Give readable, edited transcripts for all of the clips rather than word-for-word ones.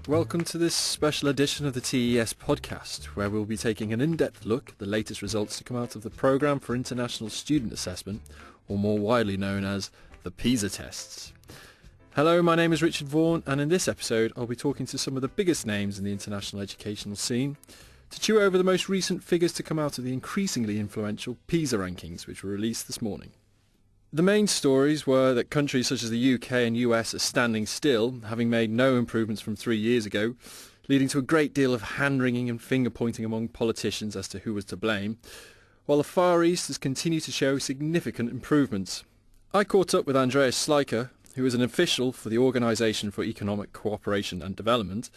Welcome to this special edition of the TES Podcast, where we'll be taking an in-depth look at the latest results to come out of the Programme for International Student Assessment, or more widely known as the PISA tests. Hello, my name is Richard Vaughan, and in this episode I'll be talking to some of the biggest names in the international educational scene to chew over the most recent figures to come out of the increasingly influential PISA rankings, which were released this morning. The main stories were that countries such as the UK and US are standing still, having made no improvements from 3 years ago, leading to a great deal of hand-wringing and finger-pointing among politicians as to who was to blame, while the Far East has continued to show significant improvements. I caught up with Andreas Schleicher, who is an official for the Organisation for Economic Cooperation and Development,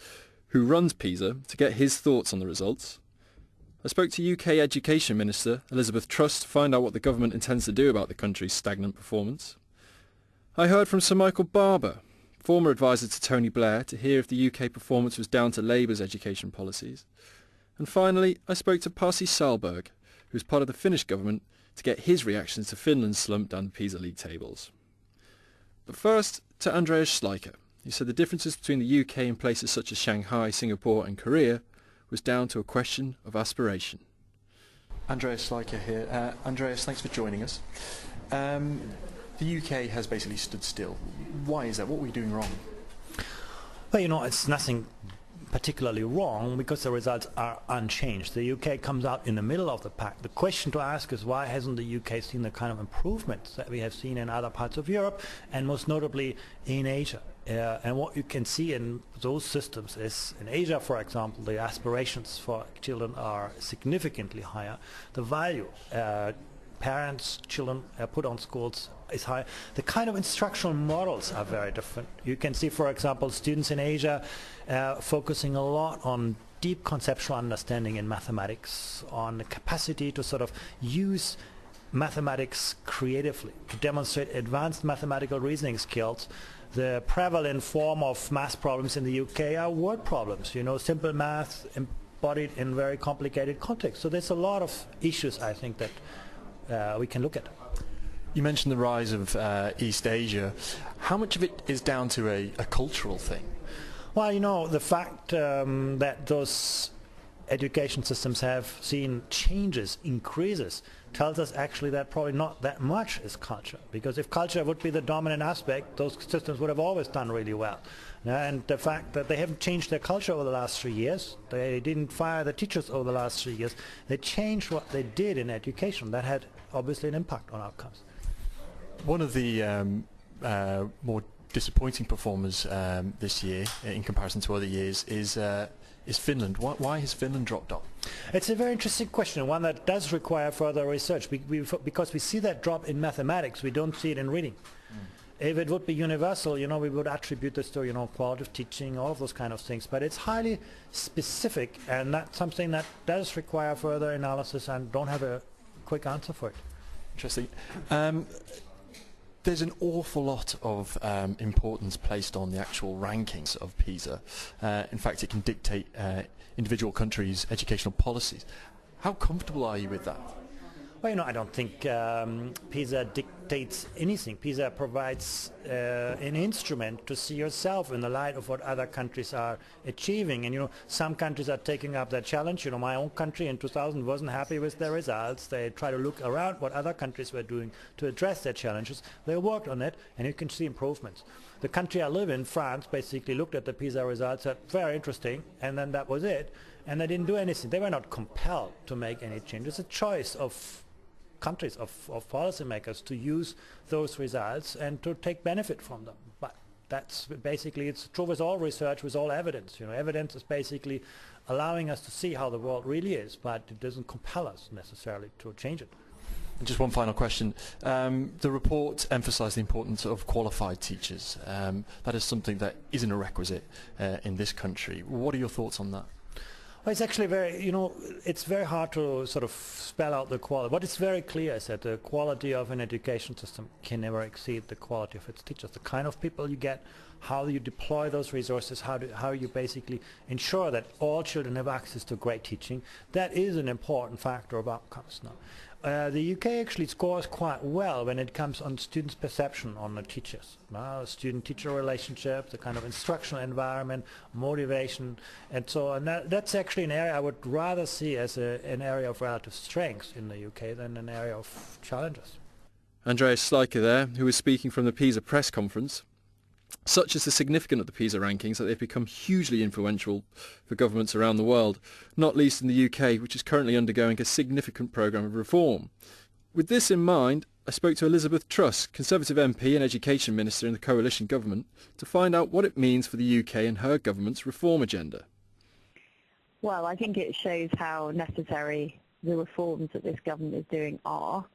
who runs PISA, to get his thoughts on the results. I spoke to UK Education Minister Elizabeth Truss to find out what the government intends to do about the country's stagnant performance. I heard from Sir Michael Barber, former advisor to Tony Blair, to hear if the UK performance was down to Labour's education policies. And finally, I spoke to Pasi Sahlberg, who is part of the Finnish government, to get his reactions to Finland's slump down the PISA league tables. But first, to Andreas Schleicher, who said the differences between the UK and places such as Shanghai, Singapore and Korea was down to a question of aspiration. Andreas Schleicher here. Andreas, thanks for joining us. The UK has basically stood still. Why is that? What were we doing wrong? Well, it's nothing particularly wrong because the results are unchanged. The UK comes out in the middle of the pack. The question to ask is, why hasn't the UK seen the kind of improvements that we have seen in other parts of Europe and most notably in Asia? And what you can see in those systems is, in Asia, for example, the aspirations for children are significantly higher. The value parents, children put on schools is high. The kind of instructional models are very different. You can see, for example, students in Asia focusing a lot on deep conceptual understanding in mathematics, on the capacity to sort of use mathematics creatively, to demonstrate advanced mathematical reasoning skills. The prevalent form of math problems in the UK are word problems, simple math embodied in very complicated contexts. So there's a lot of issues, I think, that we can look at. You mentioned the rise of East Asia. How much of it is down to a cultural thing? Well, the fact that those education systems have seen changes, increases, tells us actually that probably not that much is culture. Because if culture would be the dominant aspect, those systems would have always done really well. And the fact that they haven't changed their culture over the last 3 years, they didn't fire the teachers over the last 3 years, they changed what they did in education. That had obviously an impact on outcomes. One of the more disappointing performers this year, in comparison to other years, is Finland. Why has Finland dropped off? It's a very interesting question, one that does require further research, because we see that drop in mathematics, we don't see it in reading. If it would be universal, we would attribute this to, quality of teaching, all of those kind of things. But it's highly specific, and that's something that does require further analysis, and don't have a quick answer for it. Interesting. There's an awful lot of importance placed on the actual rankings of PISA. In fact, it can dictate individual countries' educational policies. How comfortable are you with that? Well, I don't think PISA dictates anything. PISA provides an instrument to see yourself in the light of what other countries are achieving. And, some countries are taking up that challenge. My own country in 2000 wasn't happy with their results. They try to look around what other countries were doing to address their challenges. They worked on it, and you can see improvements. The country I live in, France, basically looked at the PISA results, said, very interesting, and then that was it. And they didn't do anything. They were not compelled to make any changes. It's a choice of countries, of policymakers, to use those results and to take benefit from them. But that's basically, it's true with all research, with all evidence. Evidence is basically allowing us to see how the world really is, but it doesn't compel us necessarily to change it. And just one final question. The report emphasised the importance of qualified teachers. That is something that isn't a requisite in this country. What are your thoughts on that? Well, it's actually it's very hard to sort of spell out the quality. What is very clear is that the quality of an education system can never exceed the quality of its teachers. The kind of people you get, how you deploy those resources, how you basically ensure that all children have access to great teaching, that is an important factor of outcomes now. The UK actually scores quite well when it comes on students' perception on the teachers. Student-teacher relationship, the kind of instructional environment, motivation, and so on. That's actually an area I would rather see as an area of relative strength in the UK than an area of challenges. Andreas Schleicher there, who was speaking from the PISA press conference. Such is the significance of the PISA rankings that they've become hugely influential for governments around the world, not least in the UK, which is currently undergoing a significant programme of reform. With this in mind, I spoke to Elizabeth Truss, Conservative MP and Education Minister in the coalition government, to find out what it means for the UK and her government's reform agenda. Well, I think it shows how necessary the reforms that this government is doing are,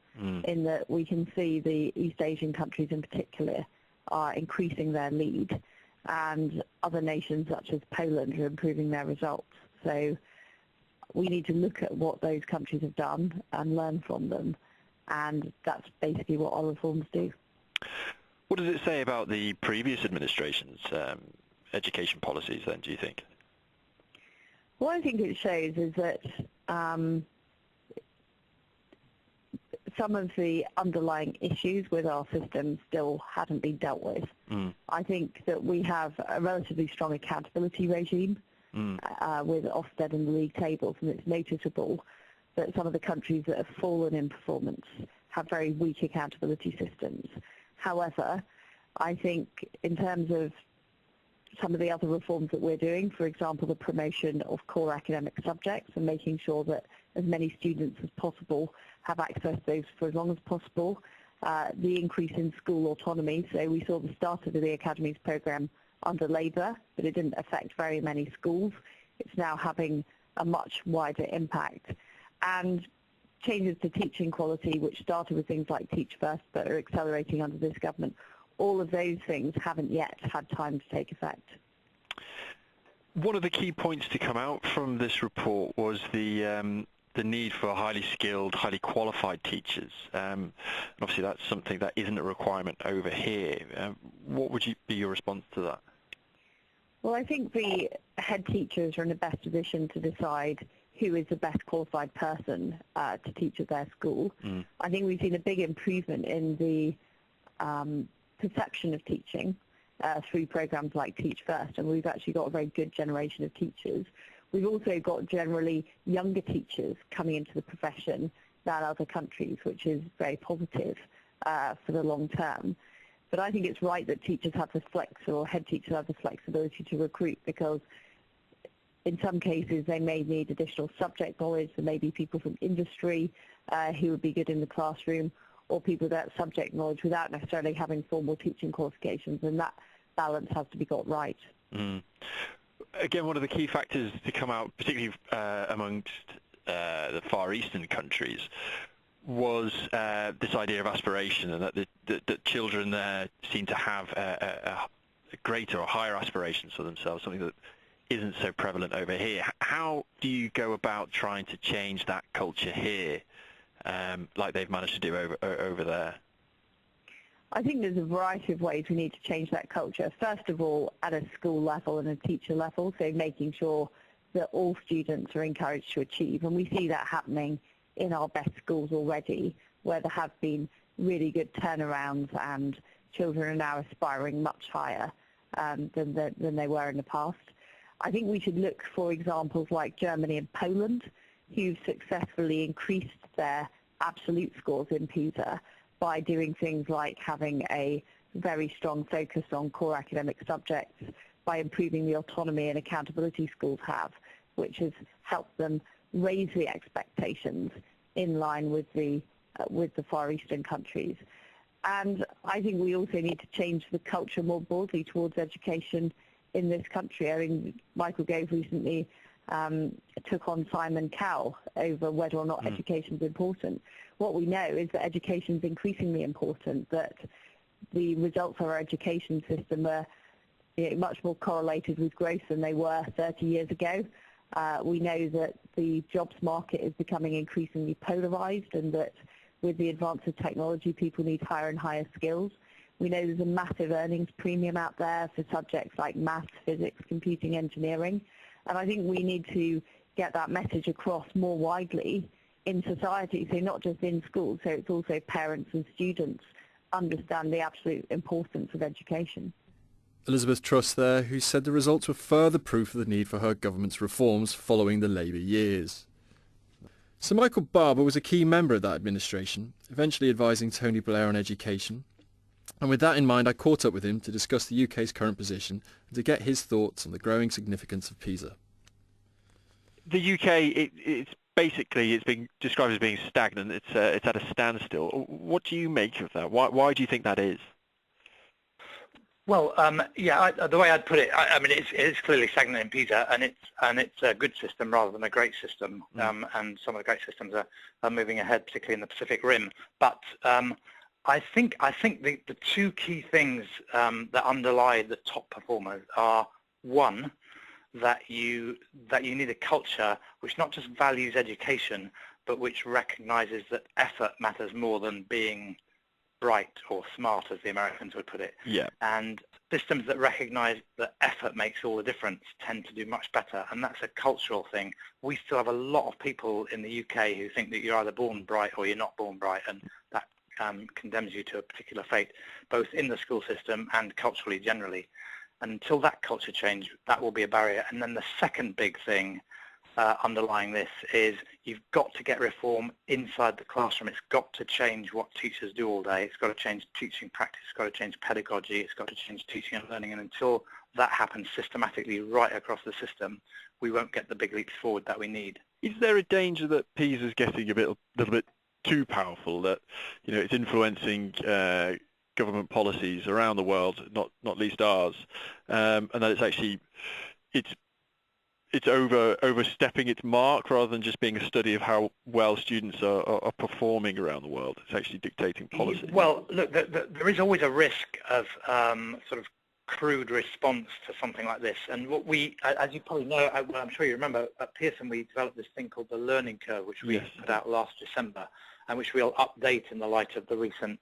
in that we can see the East Asian countries in particular are increasing their lead, and other nations such as Poland are improving their results. So we need to look at what those countries have done and learn from them, and that's basically what our reforms do. What does it say about the previous administration's education policies then, do you think? What I think it shows is that some of the underlying issues with our system still haven't been dealt with. I think that we have a relatively strong accountability regime with Ofsted in the league tables, and it's noticeable that some of the countries that have fallen in performance have very weak accountability systems. However, I think in terms of some of the other reforms that we're doing, for example, the promotion of core academic subjects and making sure that as many students as possible have access to those for as long as possible, the increase in school autonomy. So we saw the start of the Academies programme under Labour, but it didn't affect very many schools. It's now having a much wider impact. And changes to teaching quality, which started with things like Teach First, but are accelerating under this government. All of those things haven't yet had time to take effect. One of the key points to come out from this report was the need for highly skilled, highly qualified teachers. And obviously that's something that isn't a requirement over here. What would be your response to that? Well, I think the head teachers are in the best position to decide who is the best qualified person to teach at their school. I think we've seen a big improvement in the perception of teaching through programs like Teach First, and we've actually got a very good generation of teachers. We've also got generally younger teachers coming into the profession than other countries, which is very positive for the long term. But I think it's right that teachers have the head teachers have the flexibility to recruit, because in some cases they may need additional subject knowledge. There may be people from industry who would be good in the classroom, or people with that subject knowledge without necessarily having formal teaching qualifications, and that balance has to be got right. Again, one of the key factors to come out, particularly amongst the Far Eastern countries, was this idea of aspiration, and that children there seem to have a greater or higher aspirations for themselves, something that isn't so prevalent over here. How do you go about trying to change that culture here, like they've managed to do over there? I think there's a variety of ways we need to change that culture. First of all, at a school level and a teacher level, so making sure that all students are encouraged to achieve. And we see that happening in our best schools already, where there have been really good turnarounds and children are now aspiring much higher than they were in the past. I think we should look for examples like Germany and Poland, who've successfully increased their absolute scores in PISA by doing things like having a very strong focus on core academic subjects, by improving the autonomy and accountability schools have, which has helped them raise the expectations in line with the Far Eastern countries. And I think we also need to change the culture more broadly towards education in this country. I mean, Michael Gove recently took on Simon Cowell over whether or not education is important. What we know is that education is increasingly important, that the results of our education system are much more correlated with growth than they were 30 years ago. We know that the jobs market is becoming increasingly polarized, and that with the advance of technology, people need higher and higher skills. We know there's a massive earnings premium out there for subjects like maths, physics, computing, engineering. And I think we need to get that message across more widely in society, so not just in schools, so it's also parents and students understand the absolute importance of education. Elizabeth Truss there, who said the results were further proof of the need for her government's reforms following the Labour years. Sir Michael Barber was a key member of that administration, eventually advising Tony Blair on education. And with that in mind, I caught up with him to discuss the UK's current position and to get his thoughts on the growing significance of PISA. The UK, it's being described as being stagnant. It's at a standstill. What do you make of that? Why do you think that is? Well, the way I'd put it, I mean, it's clearly stagnant in PISA, and it's a good system rather than a great system. And some of the great systems are moving ahead, particularly in the Pacific Rim. But I think the two key things that underlie the top performers are, one, that you need a culture which not just values education, but which recognises that effort matters more than being bright or smart, as the Americans would put it. Yeah. And systems that recognise that effort makes all the difference tend to do much better, and that's a cultural thing. We still have a lot of people in the UK who think that you're either born bright or you're not born bright, and that condemns you to a particular fate, both in the school system and culturally generally. And until that culture change, that will be a barrier. And then the second big thing underlying this is you've got to get reform inside the classroom. It's got to change what teachers do all day. It's got to change teaching practice. It's got to change pedagogy. It's got to change teaching and learning. And until that happens systematically right across the system, we won't get the big leaps forward that we need. Is there a danger that PISA is getting a little bit too powerful, that it's influencing government policies around the world, not least ours, and that it's overstepping its mark rather than just being a study of how well students are performing around the world? It's actually dictating policy. Well, look, there is always a risk of sort of crude response to something like this. And what we, as you probably know, I'm sure you remember, at Pearson we developed this thing called the learning curve, which we put out last December, and which we'll update in the light of the recent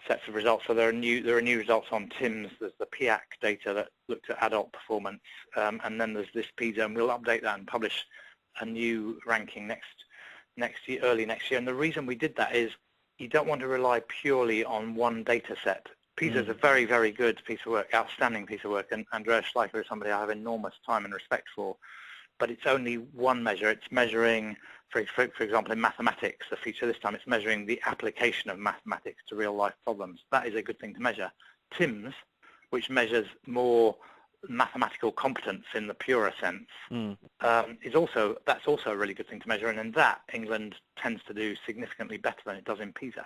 sets of results. So there are new results on TIMS. There's the PIAC data that looked at adult performance, and then there's this PISA, and we'll update that and publish a new ranking early next year. And the reason we did that is you don't want to rely purely on one data set. PISA is a very, very good piece of work, outstanding piece of work, and Andreas Schleicher is somebody I have enormous time and respect for. But it's only one measure. It's measuring, for example, in mathematics, the feature this time, it's measuring the application of mathematics to real-life problems. That is a good thing to measure. TIMS, which measures more mathematical competence in the purer sense, that's also a really good thing to measure. And in that, England tends to do significantly better than it does in PISA.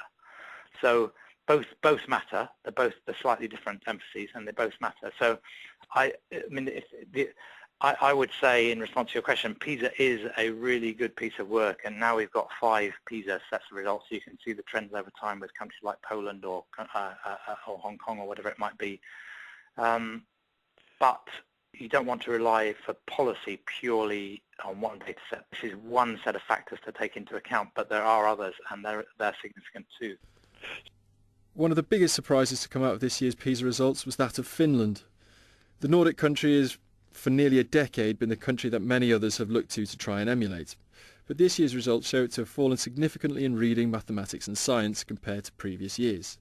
So both matter. They're slightly different emphases, and they both matter. So I would say, in response to your question, PISA is a really good piece of work, and now we've got 5 PISA sets of results. So you can see the trends over time with countries like Poland or Hong Kong or whatever it might be. But you don't want to rely for policy purely on one data set. This is one set of factors to take into account, but there are others, and they're significant too. One of the biggest surprises to come out of this year's PISA results was that of Finland. The Nordic country has for nearly a decade been the country that many others have looked to try and emulate. But this year's results show it to have fallen significantly in reading, mathematics and science compared to previous years.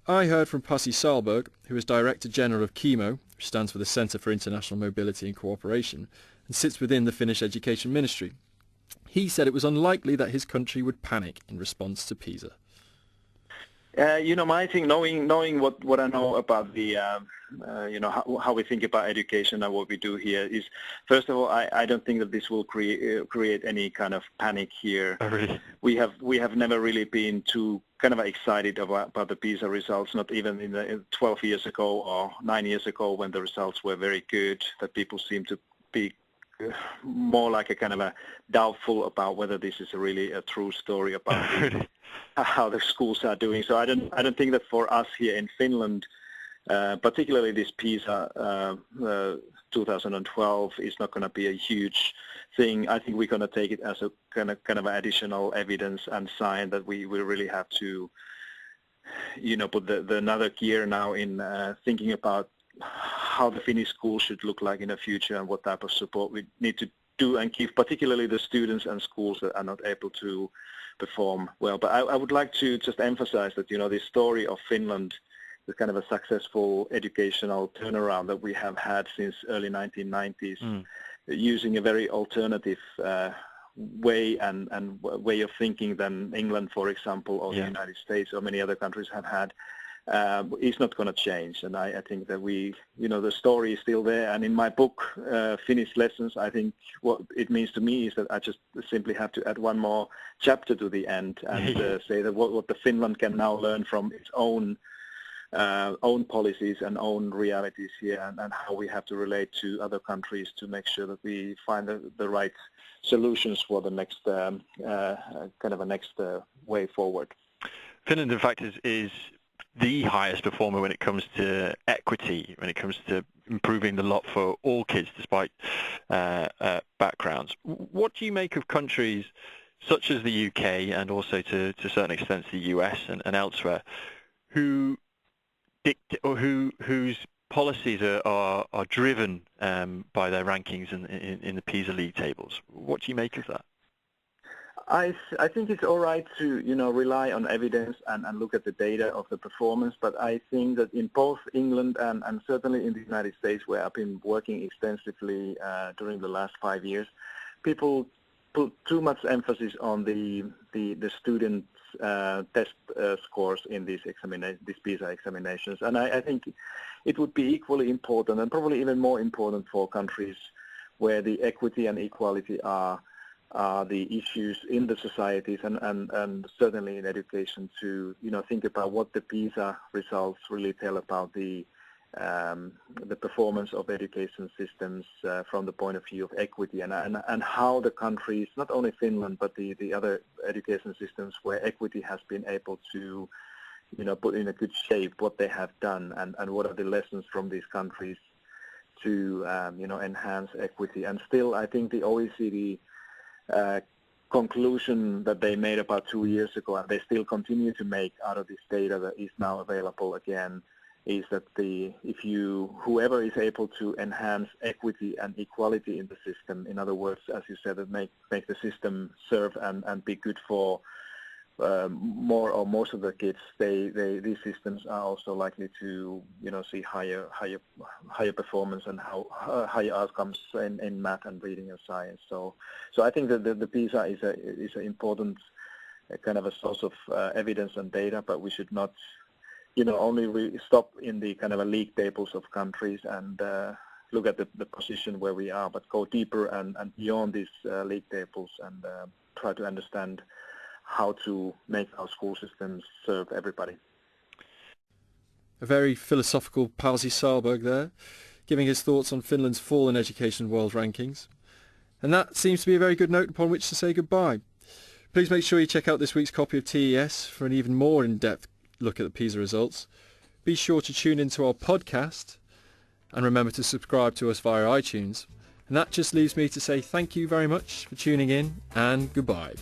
I heard from Pasi Sahlberg, who is Director General of KIMO, which stands for the Centre for International Mobility and Cooperation, and sits within the Finnish Education Ministry. He said it was unlikely that his country would panic in response to PISA. My thing, knowing what I know about the, how we think about education and what we do here is, first of all, I don't think that this will create any kind of panic here. Oh, really? We have never really been too kind of excited about the PISA results, not even in 12 years ago or 9 years ago when the results were very good, that people seem to be more like a kind of a doubtful about whether this is really a true story about how the schools are doing. So I don't think that for us here in Finland, particularly this PISA 2012 is not going to be a huge thing. I think we're going to take it as a kind of additional evidence and sign that we really have to, put the another gear now in thinking about how the Finnish school should look like in the future and what type of support we need to do and give, particularly the students and schools that are not able to perform well. But I would like to just emphasize that, the story of Finland, the kind of a successful educational turnaround that we have had since early 1990s, using a very alternative way and way of thinking than England, for example, or the United States or many other countries have had, is not going to change. And I think that the story is still there. And in my book, Finnish Lessons, I think what it means to me is that I just simply have to add one more chapter to the end and say that what the Finland can now learn from its own policies and own realities here, and how we have to relate to other countries to make sure that we find the right solutions for the next next way forward. Finland, in fact, is the highest performer when it comes to equity, when it comes to improving the lot for all kids despite backgrounds. What do you make of countries such as the UK and also to a certain extent the US and elsewhere whose policies are driven by their rankings in the PISA league tables? What do you make of that? I think it's all right to rely on evidence and look at the data of the performance, but I think that in both England and certainly in the United States, where I've been working extensively during the last 5 years, people put too much emphasis on the students' test scores in these PISA examinations, and I think it would be equally important and probably even more important for countries where the equity and equality are the issues in the societies and certainly in education to think about what the PISA results really tell about the performance of education systems from the point of view of equity and how the countries, not only Finland but the other education systems where equity has been able to put in a good shape, what they have done and what are the lessons from these countries to enhance equity. And still I think the OECD conclusion that they made about 2 years ago, and they still continue to make out of this data that is now available again, is that whoever is able to enhance equity and equality in the system, in other words, as you said, that make the system serve and be good for more or most of the kids, these systems are also likely to see higher performance and higher outcomes in math and reading and science. So I think that the PISA is an important kind of a source of evidence and data, but we should not only stop in the kind of a league tables of countries and look at the position where we are, but go deeper and beyond these league tables and try to understand how to make our school systems serve everybody. A very philosophical Pasi Sahlberg there, giving his thoughts on Finland's fall in education world rankings. And that seems to be a very good note upon which to say goodbye. Please make sure you check out this week's copy of TES for an even more in-depth look at the PISA results. Be sure to tune into our podcast and remember to subscribe to us via iTunes. And that just leaves me to say thank you very much for tuning in and goodbye.